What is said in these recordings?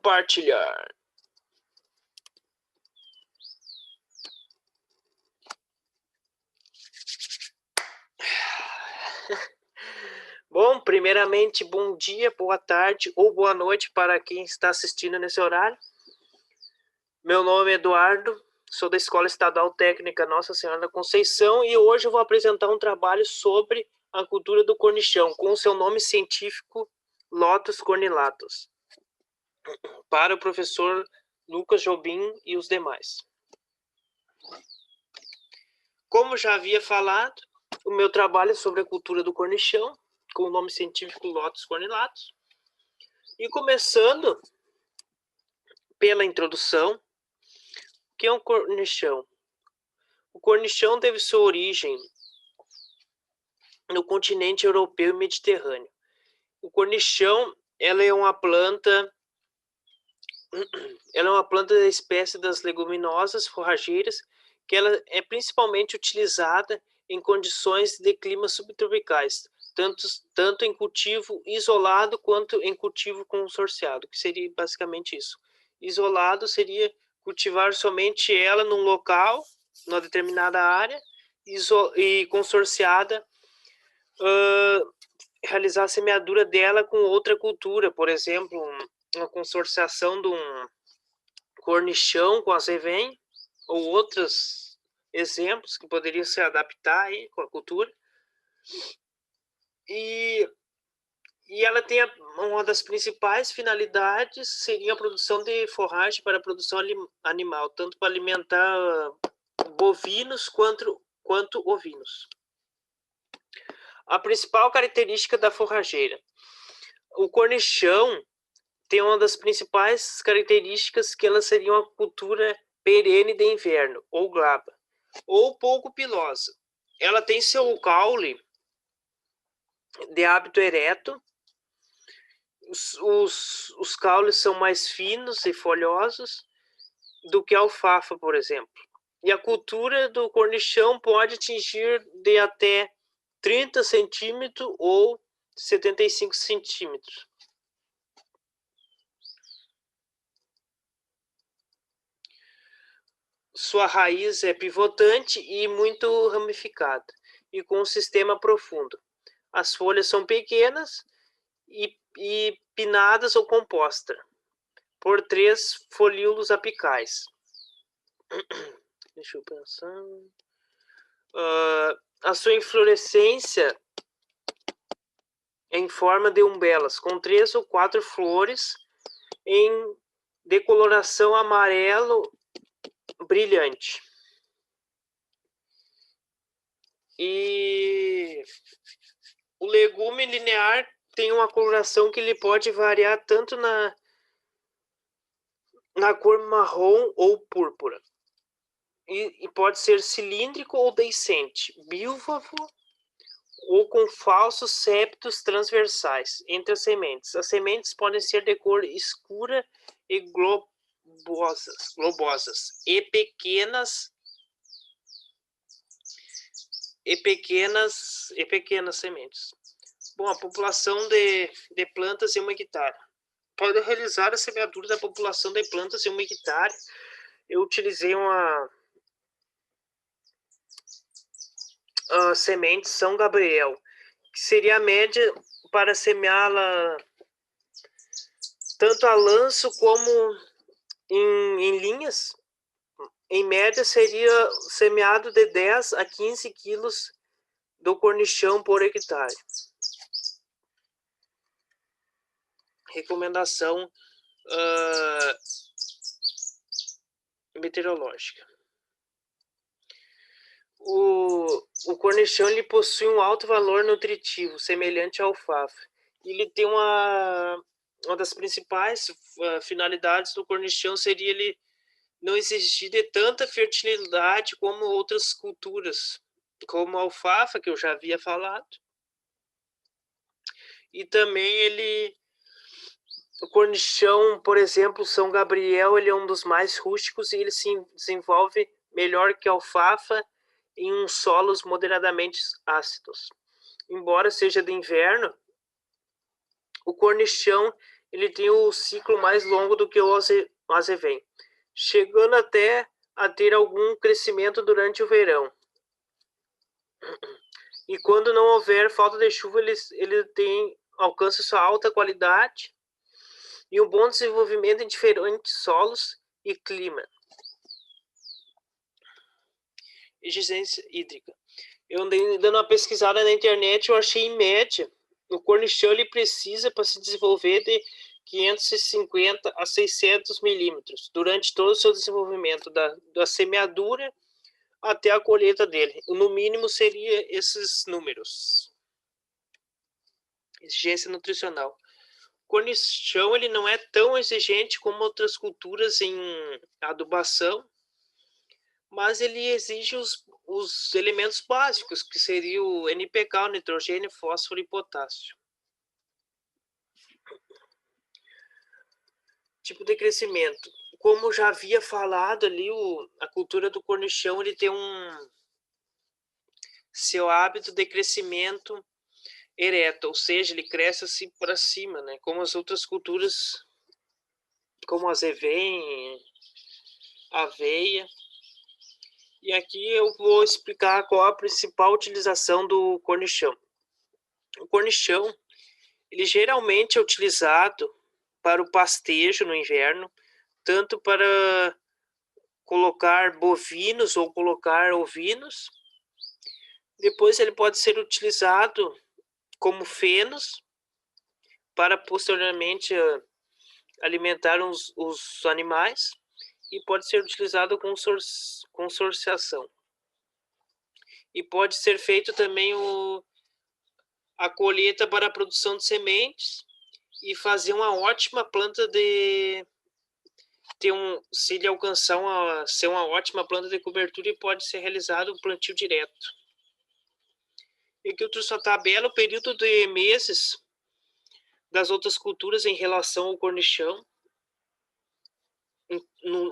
compartilhar. Bom, primeiramente, bom dia, boa tarde ou boa noite para quem está assistindo nesse horário. Meu nome é Eduardo, sou da Escola Estadual Técnica Nossa Senhora da Conceição e hoje eu vou apresentar um trabalho sobre a cultura do cornichão, com o seu nome científico Lotus cornilatus, para o professor Lucas Jobim e os demais. Como já havia falado, o meu trabalho é sobre a cultura do cornichão, com o nome científico Lotus cornilatus. E começando pela introdução, o que é um cornichão? O cornichão teve sua origem no continente europeu e mediterrâneo. O cornichão, ela é uma planta da espécie das leguminosas forrageiras, que ela é principalmente utilizada em condições de climas subtropicais, tanto em cultivo isolado quanto em cultivo consorciado, que seria basicamente isso. Isolado seria cultivar somente ela num local, numa determinada área, e consorciada, realizar a semeadura dela com outra cultura, por exemplo, uma consorciação de um cornichão com azevém, ou outros exemplos que poderiam se adaptar aí com a cultura. E ela tem uma das principais finalidades seria a produção de forragem para a produção animal, tanto para alimentar bovinos quanto ovinos. A principal característica da forrageira. O cornichão tem uma das principais características que ela seria uma cultura perene de inverno, ou glaba, ou pouco pilosa. Ela tem seu caule de hábito ereto, os caules são mais finos e folhosos do que a alfafa, por exemplo. E a cultura do cornichão pode atingir de até 30 centímetros ou 75 centímetros. Sua raiz é pivotante e muito ramificada, e com um sistema profundo. As folhas são pequenas e pinnadas ou compostas por 3 folíolos apicais. Deixa eu pensar. A sua inflorescência é em forma de umbelas, com 3 ou 4 flores em decoloração amarelo brilhante. E o legume linear tem uma coloração que ele pode variar tanto na cor marrom ou púrpura. E pode ser cilíndrico ou deiscente, bílfavo ou com falsos septos transversais entre as sementes. As sementes podem ser de cor escura e globosas e pequenas sementes. Bom, a população de plantas em 1 hectare. Para realizar a semeadura da população de plantas em 1 hectare, eu utilizei uma semente São Gabriel, que seria a média para semeá-la tanto a lanço como em linhas. Em média, seria semeado de 10 a 15 quilos do cornichão por hectare. Recomendação meteorológica. O cornichão ele possui um alto valor nutritivo, semelhante à alfafa. Ele tem uma das principais finalidades do cornichão seria ele não exigir de tanta fertilidade como outras culturas, como a alfafa, que eu já havia falado. E também o cornichão, por exemplo, São Gabriel, ele é um dos mais rústicos e ele se desenvolve melhor que a alfafa em uns solos moderadamente ácidos. Embora seja de inverno, o cornichão ele tem o ciclo mais longo do que o azevém, chegando até a ter algum crescimento durante o verão. E quando não houver falta de chuva, ele alcança sua alta qualidade e um bom desenvolvimento em diferentes solos e clima. Exigência hídrica. Eu andei dando uma pesquisada na internet, eu achei em média, o cornichão ele precisa para se desenvolver de 550 a 600 milímetros durante todo o seu desenvolvimento, da semeadura até a colheita dele. No mínimo seria esses números. Exigência nutricional. O cornichão ele não é tão exigente como outras culturas em adubação, mas ele exige os elementos básicos, que seria o NPK, o nitrogênio, fósforo e potássio. Tipo de crescimento. Como já havia falado ali, a cultura do cornichão ele tem seu hábito de crescimento ereto, ou seja, ele cresce assim para cima, né? Como as outras culturas, como a azevém, aveia. E aqui eu vou explicar qual a principal utilização do cornichão. O cornichão, ele geralmente é utilizado para o pastejo no inverno, tanto para colocar bovinos ou colocar ovinos. Depois ele pode ser utilizado como fenos para posteriormente alimentar os animais e pode ser utilizado com consorciação. E pode ser feito também a colheita para a produção de sementes e fazer uma ótima planta de se ele alcançar ser uma ótima planta de cobertura, e pode ser realizado um plantio direto. E aqui eu trouxe a tabela, o período de meses das outras culturas em relação ao cornichão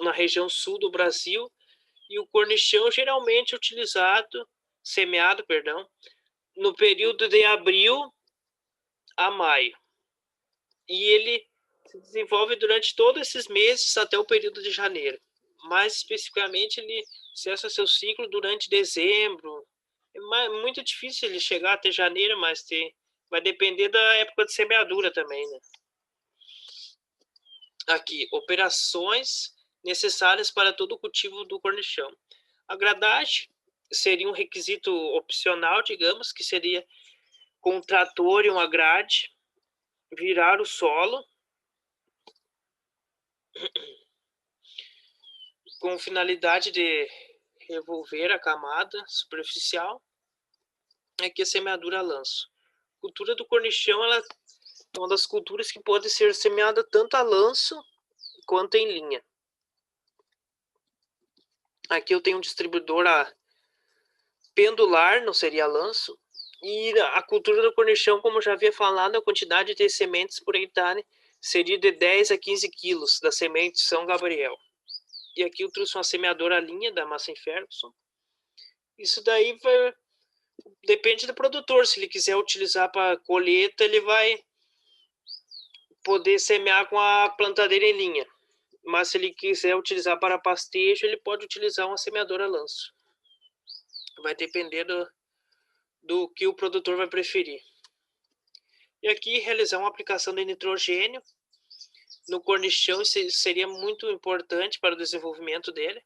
na região sul do Brasil, e o cornichão geralmente semeado, no período de abril a maio. E ele se desenvolve durante todos esses meses até o período de janeiro. Mais especificamente, ele cessa seu ciclo durante dezembro. É muito difícil ele chegar até janeiro, mas vai depender da época de semeadura também, né? Aqui, operações necessárias para todo o cultivo do cornichão. A gradagem seria um requisito opcional, digamos, que seria com um trator e uma grade, virar o solo, com finalidade de revolver a camada superficial. Aqui a semeadura a lanço. A cultura do cornichão ela é uma das culturas que pode ser semeada tanto a lanço quanto em linha. Aqui eu tenho um distribuidor pendular, não seria lanço. E a cultura do cornichão, como já havia falado, a quantidade de sementes por hectare seria de 10 a 15 quilos da semente São Gabriel. E aqui eu trouxe uma semeadora linha da Massey Ferguson. Isso daí depende do produtor. Se ele quiser utilizar para colheita, ele vai poder semear com a plantadeira em linha. Mas se ele quiser utilizar para pastejo, ele pode utilizar uma semeadora lanço. Vai depender do que o produtor vai preferir. E aqui realizar uma aplicação de nitrogênio no cornichão seria muito importante para o desenvolvimento dele.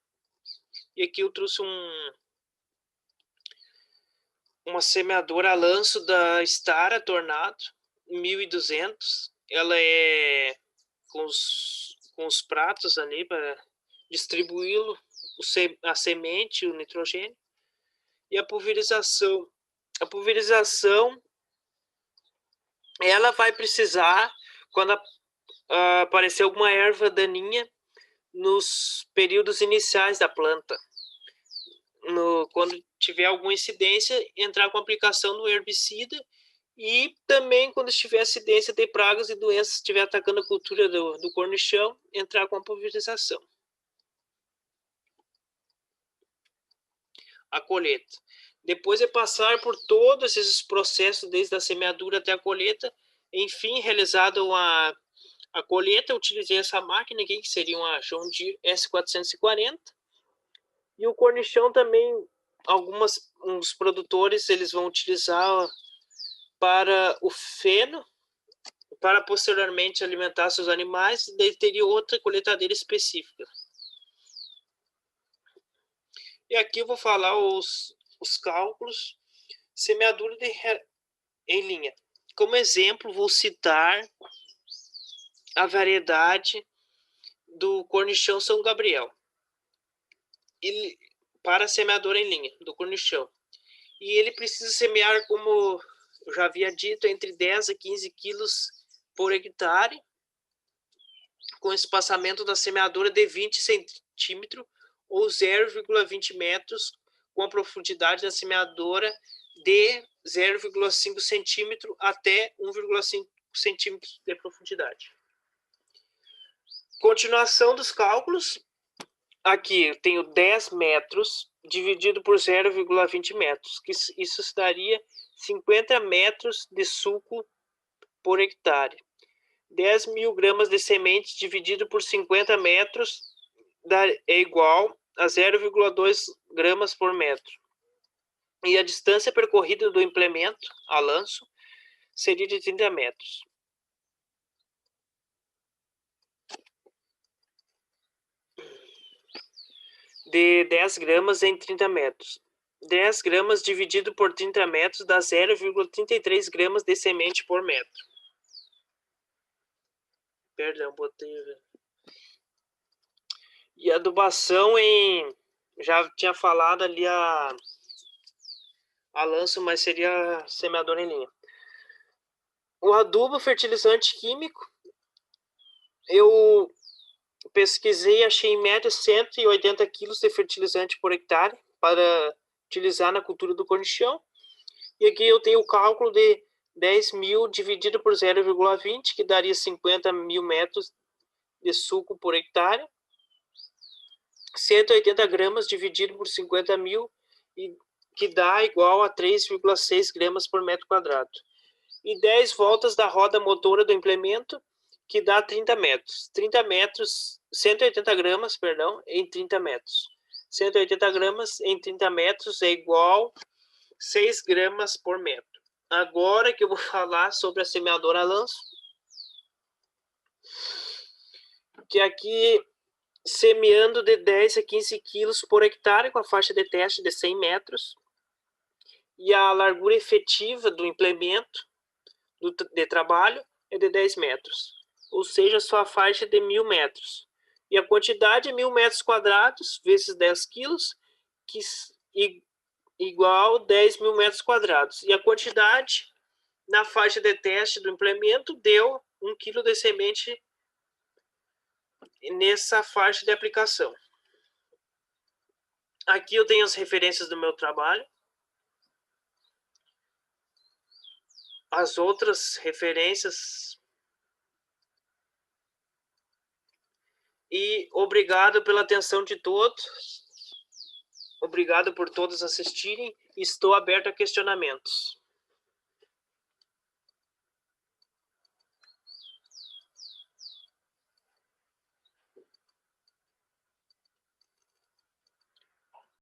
E aqui eu trouxe uma semeadora a lanço da Stara Tornado 1200. Ela é com os pratos ali para distribuí-lo, a semente, o nitrogênio. E a pulverização. A pulverização ela vai precisar quando aparecer alguma erva daninha nos períodos iniciais da planta. Quando tiver alguma incidência, entrar com a aplicação do herbicida, e também quando estiver incidência de pragas e doenças estiver atacando a cultura do cornichão, entrar com a pulverização. A colheita. Depois de passar por todos esses processos, desde a semeadura até a colheita, enfim, realizada a colheita, eu utilizei essa máquina aqui, que seria uma John Deere S440. E o cornichão também, uns produtores, eles vão utilizar para o feno, para posteriormente alimentar seus animais, e daí teria outra colheitadeira específica. E aqui eu vou falar os cálculos. Semeadura em linha. Como exemplo, vou citar a variedade do cornichão São Gabriel. Para a semeadura em linha do cornichão. E ele precisa semear, como eu já havia dito, entre 10 a 15 quilos por hectare, com espaçamento da semeadura de 20 centímetros ou 0,20 metros, com a profundidade da semeadura de 0,5 centímetro até 1,5 centímetros de profundidade. Continuação dos cálculos. Aqui eu tenho 10 metros dividido por 0,20 metros, que isso daria 50 metros de suco por hectare. 10.000 gramas de semente dividido por 50 metros é igual a 0,2 gramas por metro. E a distância percorrida do implemento a lanço seria de 30 metros. De 10 gramas em 30 metros. 10 gramas dividido por 30 metros dá 0,33 gramas de semente por metro. Perdão, botei. E adubação já tinha falado ali a lanço, mas seria semeador em linha. O adubo fertilizante químico, eu pesquisei, achei em média 180 quilos de fertilizante por hectare para utilizar na cultura do cornichão. E aqui eu tenho o cálculo de 10.000 dividido por 0,20, que daria 50.000 metros de suco por hectare. 180 gramas dividido por 50.000, que dá igual a 3,6 gramas por metro quadrado. E 10 voltas da roda motora do implemento, que dá 30 metros. 30 metros, 180 gramas, perdão, em 30 metros. 180 gramas em 30 metros é igual a 6 gramas por metro. Agora que eu vou falar sobre a semeadora a lanço, que aqui semeando de 10 a 15 quilos por hectare com a faixa de teste de 100 metros e a largura efetiva do implemento de trabalho é de 10 metros, ou seja, sua faixa é de 1.000 metros. E a quantidade é 1.000 metros quadrados vezes 10 quilos, que igual 10.000 metros quadrados. E a quantidade na faixa de teste do implemento deu 1 quilo de semente nessa faixa de aplicação. Aqui eu tenho as referências do meu trabalho. As outras referências. E obrigado pela atenção de todos. Obrigado por todos assistirem. Estou aberto a questionamentos.